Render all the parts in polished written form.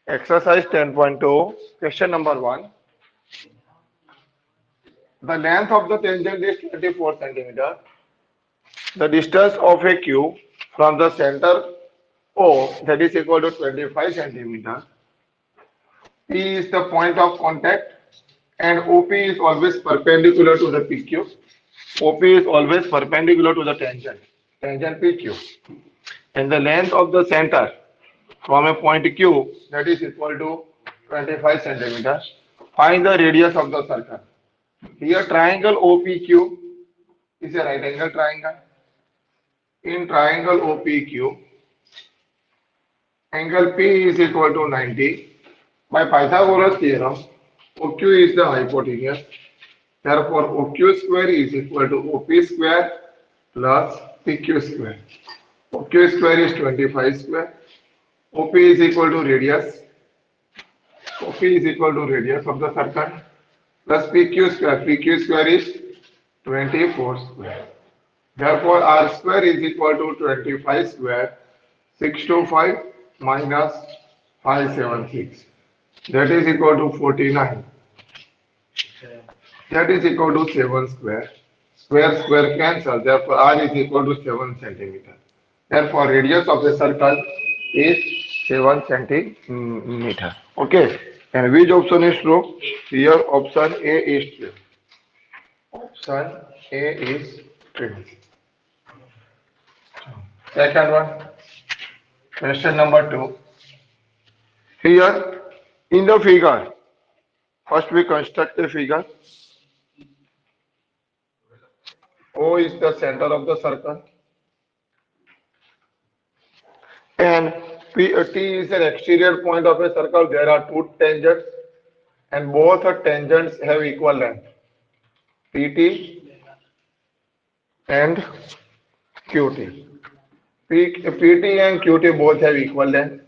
Exercise 10.2, question number 1. The length of the tangent is 24 centimeter. The distance of a cube from the center O, that is equal to 25 centimeter. P is the point of contact and OP is always perpendicular to the PQ. OP is always perpendicular to the tangent PQ. And the length of the center from a point Q, that is equal to 25 centimeter. Find the radius of the circle. Here triangle OPQ is a right angle triangle. In triangle OPQ, angle P is equal to 90. By Pythagoras theorem, OQ is the hypotenuse. Therefore, OQ square is equal to OP square plus PQ square. OQ square is 25 square. OP is equal to radius. OP is equal to radius of the circle plus PQ square. PQ square is 24 square. Therefore, R square is equal to 25 square. 625 minus 576. That is equal to 49. That is equal to 7 square. Square cancel. Therefore, R is equal to 7 centimeter. Therefore, radius of the circle is 7 centimeter. Okay. And which option is true? Here, option A is true. Option A is true. Second one. Question number 2. Here, in the figure, first we construct a figure. O is the center of the circle. And T is an exterior point of a circle. There are two tangents. And both tangents have equal length. PT and QT. PT and QT both have equal length.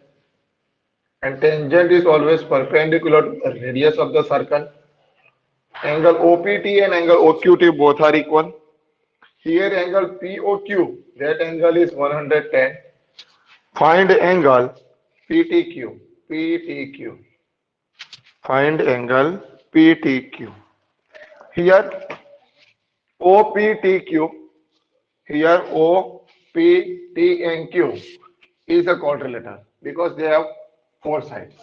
And tangent is always perpendicular to the radius of the circle. Angle OPT and angle OQT both are equal. Here angle POQ, that angle is 110. Find angle PTQ. PTQ. Find angle PTQ. Here OPTQ. Here OPT and Q is a quadrilateral because they have four sides.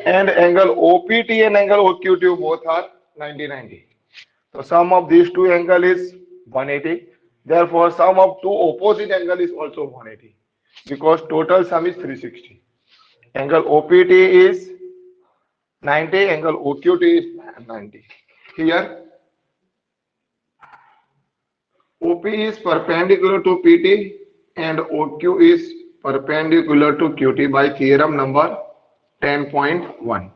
And angle OPT and angle OQT both are 90-90. So sum of these two angle is 180. Therefore, sum of two opposite angle is also 180 because total sum is 360. Angle OPT is 90, angle OQT is 90. Here, OP is perpendicular to PT and OQ is perpendicular to QT by theorem number 10.1.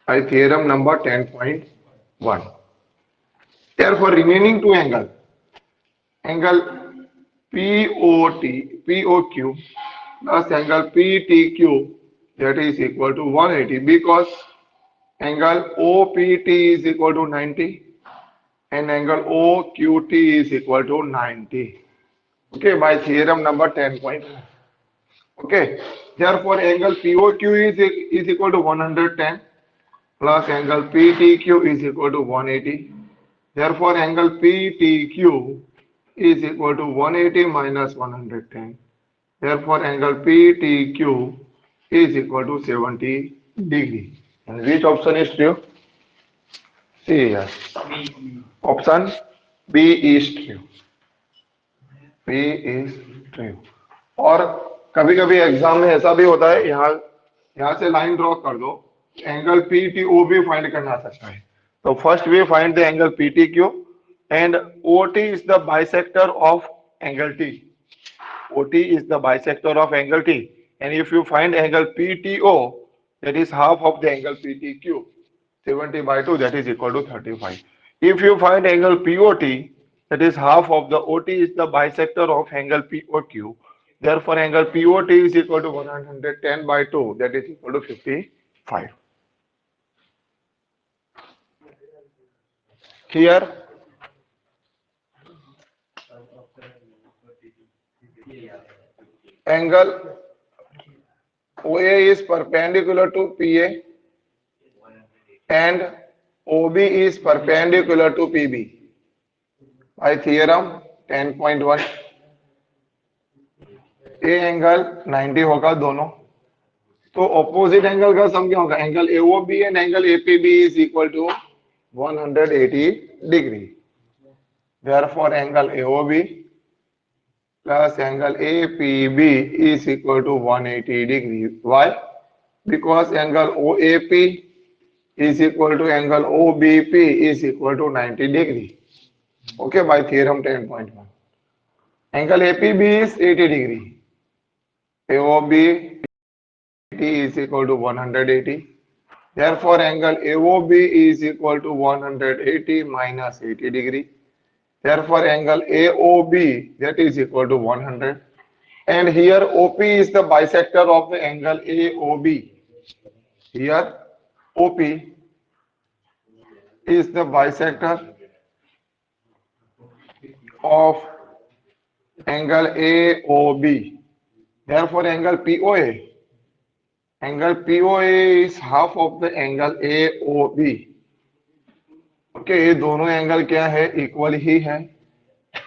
By theorem number 10.1. Therefore, remaining two angle POQ plus angle PTQ, that is equal to 180 because angle OPT is equal to 90 and angle OQT is equal to 90. Okay, by theorem number 10.1. Okay, therefore angle POQ is equal to 110 plus angle PTQ is equal to 180. Therefore, angle PTQ is equal to 180 minus 110. Therefore, angle PTQ is equal to 70 degree. And which option is true? See here. Option B is true. B is true. और कभी कभी exam में ऐसा भी होता है, यहाँ से लाइन ड्रॉ कर दो, एंगल PTO भी फाइंड करना सकता है. So first we find the angle PTQ and OT is the bisector of angle T. OT is the bisector of angle T. And if you find angle PTO, that is half of the angle PTQ. 70 by 2, that is equal to 35. If you find angle POT, that is half of the OT is the bisector of angle POQ. Therefore, angle POT is equal to 110 by 2, that is equal to 55. Here, angle OA is perpendicular to PA and OB is perpendicular to PB. By theorem 10.1, A angle 90 होगा दोनों, तो opposite angle का sum क्या होगा? Angle AOB and angle APB is equal to 180 degree. Therefore, angle AOB plus angle APB is equal to 180 degree. Why? Because angle OAP is equal to angle OBP is equal to 90 degree. Okay, by theorem 10.1. Angle APB is 80 degree. AOB is equal to 180. Therefore, angle AOB is equal to 180 minus 80 degree. Therefore, angle AOB that is equal to 100. And here OP is the bisector of the angle AOB. Here OP is the bisector of angle AOB. Therefore, angle POA is half of the angle AOB. Okay, ये दोनों angle क्या है? Equal ही है.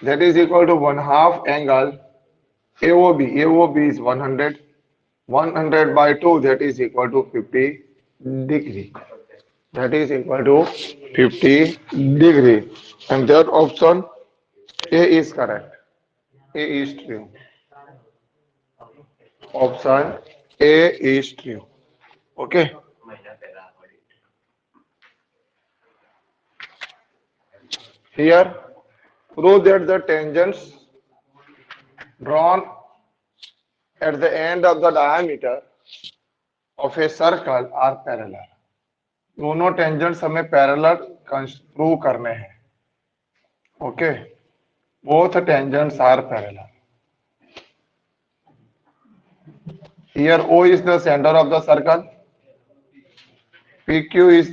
That is equal to 1/2 angle AOB. AOB is 100. 100 by 2, that is equal to 50 degree. That is equal to 50 degree. And that option A is correct. A is true. Option A is true. Okay. Here, prove that the tangents drawn at the end of the diameter of a circle are parallel. दोनों tangents हमें parallel prove करने हैं. Okay, both tangents are parallel. Here O is the center of the circle. PQ is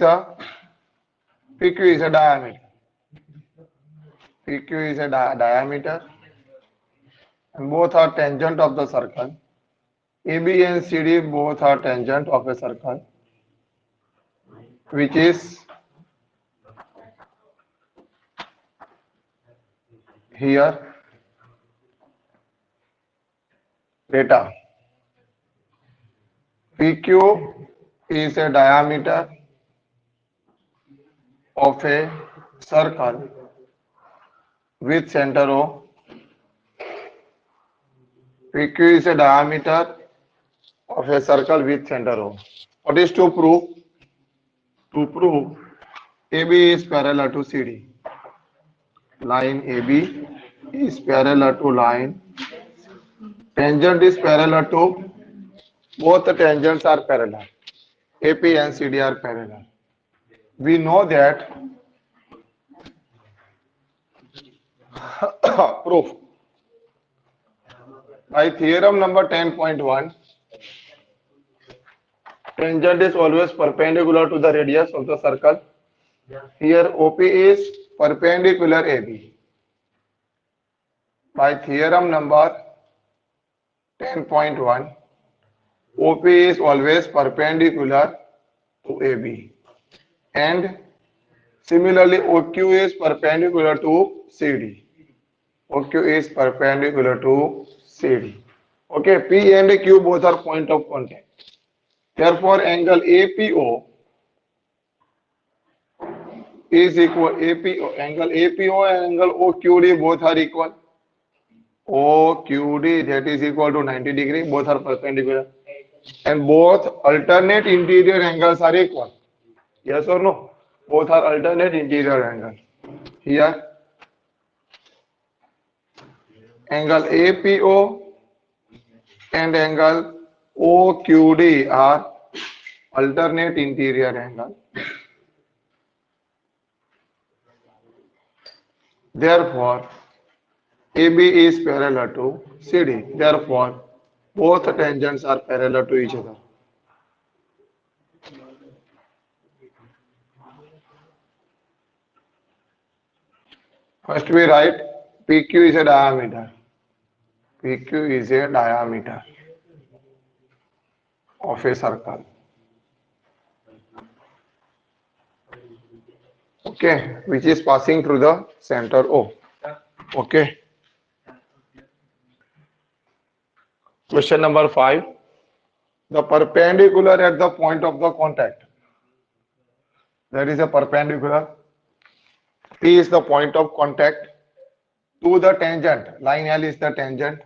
a diameter. PQ is a diameter, and both are tangent of the circle. AB and CD both are tangent of a circle, which is here data. PQ is a diameter of a circle with center O. PQ is a diameter of a circle with center O. What is to prove? To prove AB is parallel to CD. Line AB is parallel to line. Tangent is parallel to, both the tangents are parallel. AP and CD are parallel. We know that proof by theorem number 10.1. Tangent is always perpendicular to the radius of the circle. Here OP is perpendicular AB. By theorem number 10.1, OP is always perpendicular to AB. And similarly, OQ is perpendicular to CD. OQ is perpendicular to CD. Okay, P and Q both are point of contact. Therefore, angle APO is equal angle APO and angle OQD both are equal. OQD, that is equal to 90 degree. Both are perpendicular, and both alternate interior angles are equal. Yes or no? Both are alternate interior angles. Here, angle APO and angle OQD are alternate interior angle. Therefore, AB is parallel to CD. Therefore, both tangents are parallel to each other. First we write PQ is a diameter. PQ is a diameter of a circle. Okay, which is passing through the center O. Okay. Question number 5. The perpendicular at the point of the contact. There is a perpendicular. P is the point of contact to the tangent. Line L is the tangent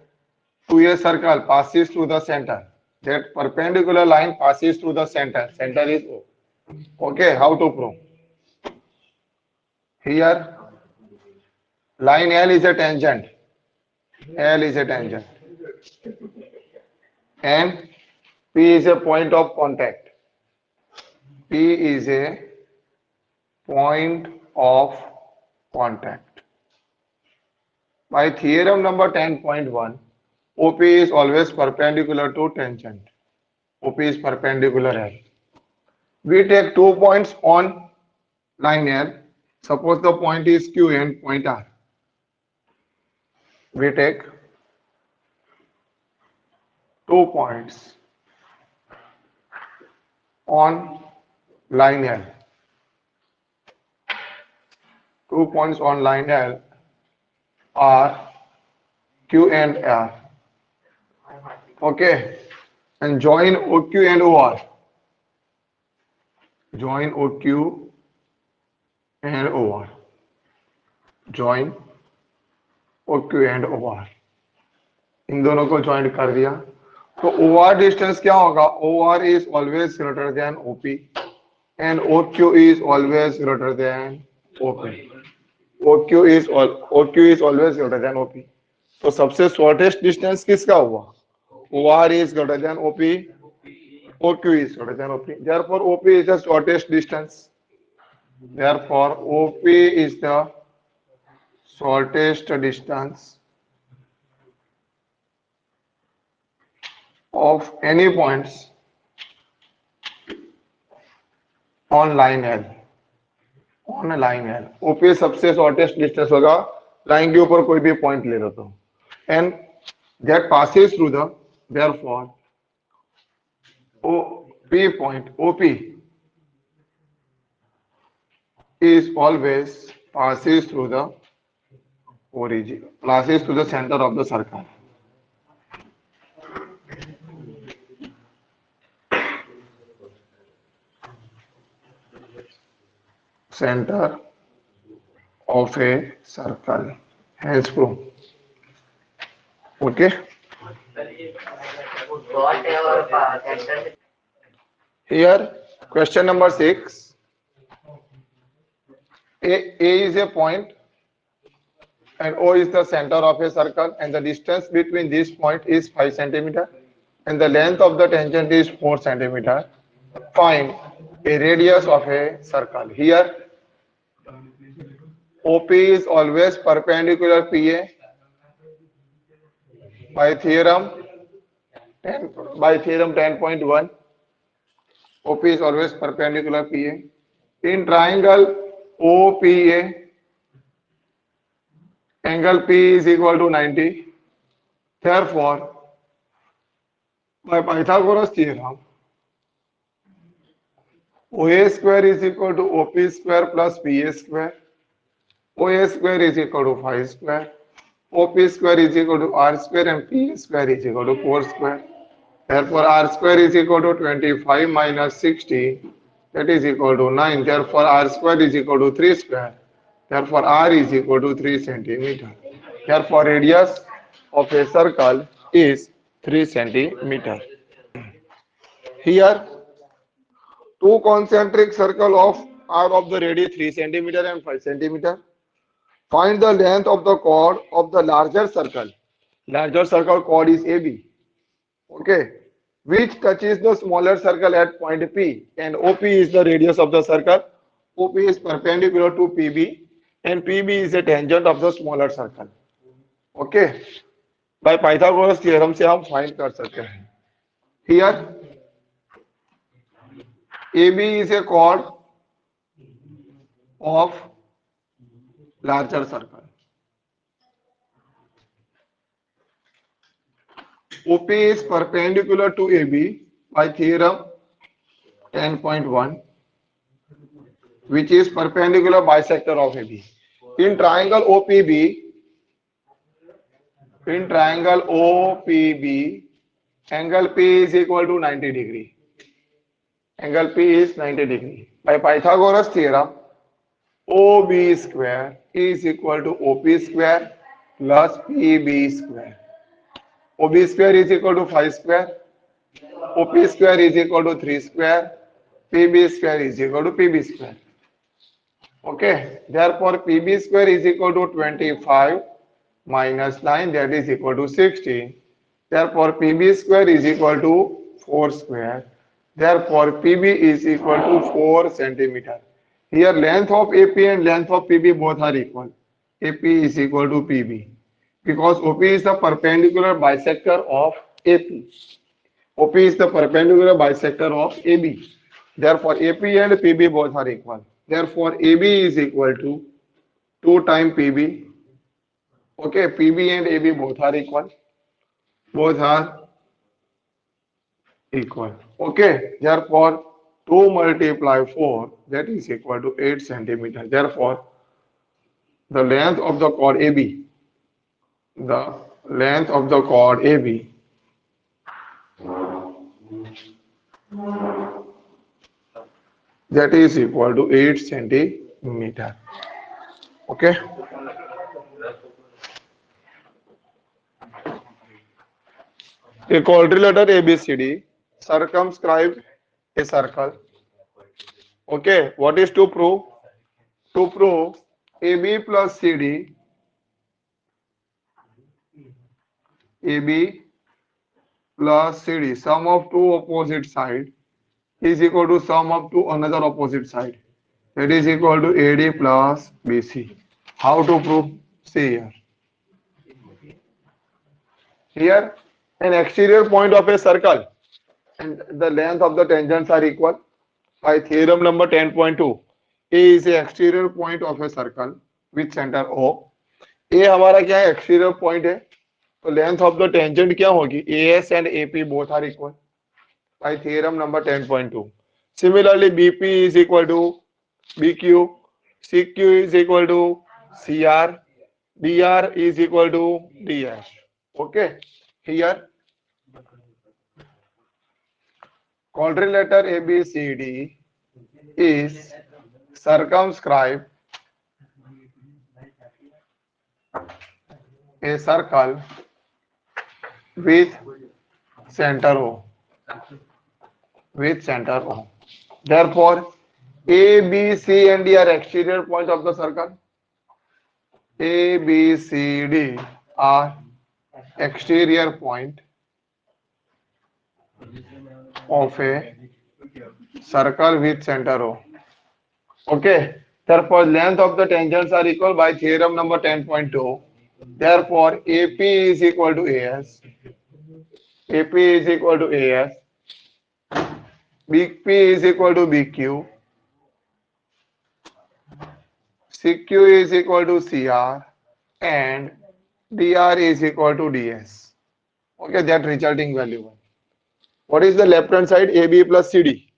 to a circle passes through the center. That perpendicular line passes through the center. Center is O. Okay, how to prove? Here, line L is a tangent. L is a tangent. And P is a point of contact. P is a point of contact. By theorem number 10.1, OP is always perpendicular to tangent. OP is perpendicular L. We take 2 points on line L. Suppose the point is Q and point R. We take 2 points on line L. 2 points on line L are Q and R. Okay. And join OQ and OR. Join OQ and OR. Join OQ and OR. इन दोनों को join कर दिया तो OR distance क्या होगा? OR is always greater than OP and OQ is always greater than OP. OQ is always greater than OP. तो सबसे shortest distance किसका हुआ? OR is greater than OP. OQ is greater than OP. Therefore, OP is the shortest distance. Therefore, OP is the shortest distance of any points on line L. On line L. OP सबसे shortest distance होगा line के ऊपर कोई भी point ले लो तो. And that passes through the, therefore, OP point, OP is always passes through the origin, passes through the center of the circle. Center of a circle. Hence proof. Okay. Here, question number 6. A is a point and O is the center of a circle and the distance between this point is 5 centimeter and the length of the tangent is 4 centimeter. Find a radius of a circle. Here, OP is always perpendicular PA by theorem 10.1. OP is always perpendicular PA. In triangle OPA, angle P is equal to 90. Therefore, by Pythagoras theorem, OA square is equal to OP square plus PA square. OA square is equal to 5 square. OP square is equal to R square and PA square is equal to 4 square. Therefore, R square is equal to 25 minus 60. That is equal to 9. Therefore, R square is equal to 3 square. Therefore, R is equal to 3 centimeter. Therefore, radius of a circle is 3 centimeter. Here, two concentric circles are of the radius 3 centimeter and 5 centimeter. Find the length of the chord of the larger circle. Larger circle chord is AB. Okay. Which touches the smaller circle at point P and OP is the radius of the circle. OP is perpendicular to PB and PB is a tangent of the smaller circle. Okay. By Pythagoras theorem से हम find कर सकते हैं. Here AB is a chord of larger circle. OP is perpendicular to AB by theorem 10.1, which is perpendicular bisector of AB. In triangle OPB, angle P is equal to 90 degree. Angle P is 90 degree. By Pythagoras theorem, OB square is equal to OP square plus PB square. OB square is equal to 5 square. OP square is equal to 3 square. PB square is equal to PB square. Okay. Therefore, PB square is equal to 25 minus 9, that is equal to 16. Therefore, PB square is equal to 4 square. Therefore, PB is equal to 4 centimeter. Here, length of AP and length of PB both are equal. AP is equal to PB. Because OP is the perpendicular bisector of AP. OP is the perpendicular bisector of AB. Therefore, AP and PB both are equal. Therefore, AB is equal to 2 times PB. Okay, PB and AB both are equal. Both are equal. Okay, therefore 2 multiply 4, that is equal to 8 centimeter. Therefore, the length of the chord AB, that is equal to 8 centimeter. Okay. A quadrilateral ABCD circumscribed a circle. Okay, what is to prove? To prove AB plus CD, sum of two opposite sides is equal to sum of two another opposite side. That is equal to AD plus BC. How to prove? See here. Here, an exterior point of a circle and the length of the tangents are equal. By theorem number 10.2, A is the exterior point of a circle with center O. A हमारा क्या है? Exterior point है. तो length of the tangent क्या होगी? AS and AP both are equal. By theorem number 10.2. Similarly, BP is equal to BQ, CQ is equal to CR, DR is equal to DS. Okay. Here, quadrilateral ABCD is circumscribed a circle with center O. Therefore, A, B, C and D are exterior points of the circle. A, B, C, D are exterior point of a circle with center O. Okay. Therefore, length of the tangents are equal by theorem number 10.2. Therefore, AP is equal to AS. AP is equal to AS. BP is equal to BQ. CQ is equal to CR. And DR is equal to DS. Okay, that resulting value. What is the left hand side? AB plus CD.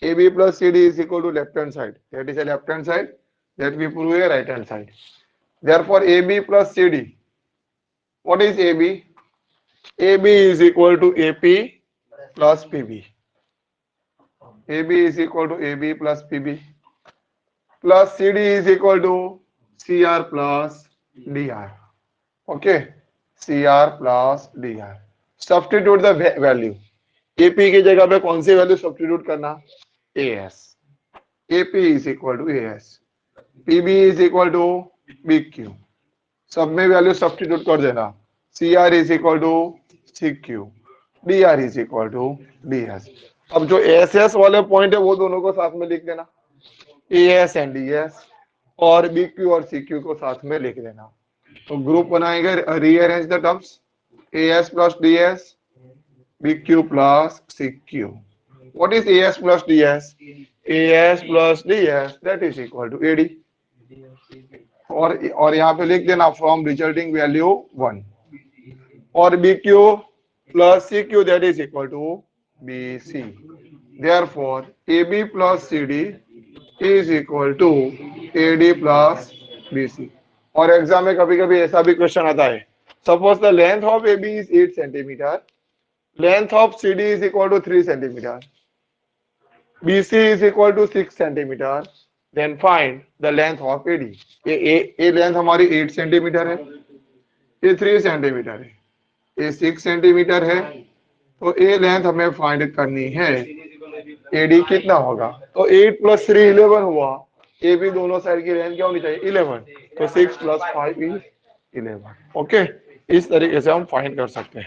AB plus CD is equal to left hand side. That is a left hand side. That we prove a right hand side. Therefore, AB plus CD. What is AB? AB is equal to AP plus PB. AB is equal to AB plus PB. Plus CD is equal to CR plus DR. Okay. CR plus DR. Substitute the value. AP की जगह पे कौन सी value substitute करना? AS. AP is equal to AS. PB is equal to BQ. सब में value substitute कर देना. CR is equal to CQ. DR is equal to DS. अब जो SS वाले पॉइंट है वो दोनों को साथ में लिख देना. AS and DS और BQ और CQ को साथ में लिख देना. तो ग्रुप बनाएंगे. Rearrange the terms. AS plus DS. BQ plus CQ. What is AS plus DS? AS plus DS, that is equal to AD. और यहाँ पे लिख देना from resulting value 1. और BQ plus CQ, that is equal to BC. Therefore, AB plus CD is equal to AD plus BC. और exam में कभी कभी ऐसा भी क्वेश्चन आता है. Suppose the length of AB is 8 centimeter, length of CD is equal to 3 centimeter, BC is equal to 6 centimeter, then find the length of AD. ये length हमारी 8 सेंटीमीटर है, ये 3 सेंटीमीटर है, ये 6 सेंटीमीटर है, तो ये लेंथ हमें फाइंड करनी है. एडी कितना होगा? तो 8 प्लस 3 11 हुआ. ए भी दोनों साइड की लेंथ क्या होनी चाहिए? 11. तो 6 प्लस 5 इज 11. ओके, इस तरीके से हम फाइंड कर सकते हैं.